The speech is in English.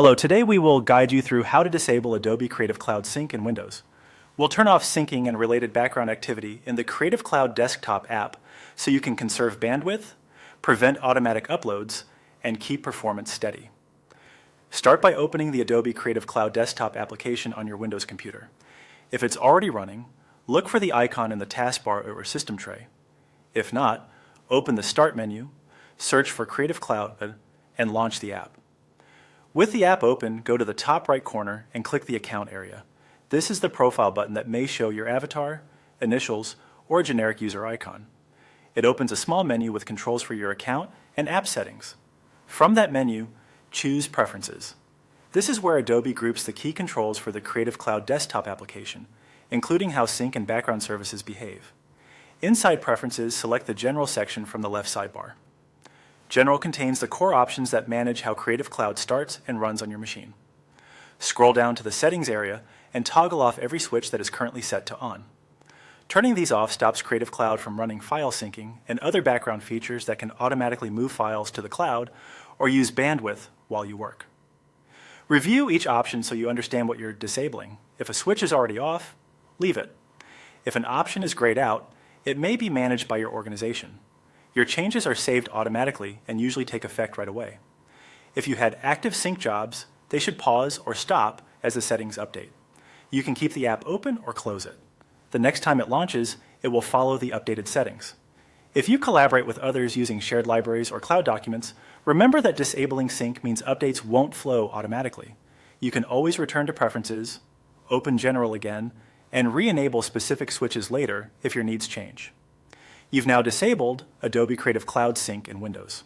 Hello, today we will guide you through how to disable Adobe Creative Cloud Sync in Windows. We'll turn off syncing and related background activity in the Creative Cloud desktop app so you can conserve bandwidth, prevent automatic uploads, and keep performance steady. Start by opening the Adobe Creative Cloud desktop application on your Windows computer. If it's already running, look for the icon in the taskbar or system tray. If not, open the Start menu, search for Creative Cloud, and launch the app. With the app open, go to the top right corner and click the Account area. This is the profile button that may show your avatar, initials, or a generic user icon. It opens a small menu with controls for your account and app settings. From that menu, choose Preferences. This is where Adobe groups the key controls for the Creative Cloud desktop application, including how sync and background services behave. Inside Preferences, select the General section from the left sidebar. General contains the core options that manage how Creative Cloud starts and runs on your machine. Scroll down to the Settings area and toggle off every switch that is currently set to on. Turning these off stops Creative Cloud from running file syncing and other background features that can automatically move files to the cloud or use bandwidth while you work. Review each option so you understand what you're disabling. If a switch is already off, leave it. If an option is grayed out, it may be managed by your organization. Your changes are saved automatically and usually take effect right away. If you had active sync jobs, they should pause or stop as the settings update. You can keep the app open or close it. The next time it launches, it will follow the updated settings. If you collaborate with others using shared libraries or cloud documents, remember that disabling sync means updates won't flow automatically. You can always return to Preferences, open General again, and re-enable specific switches later if your needs change. You've now disabled Adobe Creative Cloud Sync in Windows.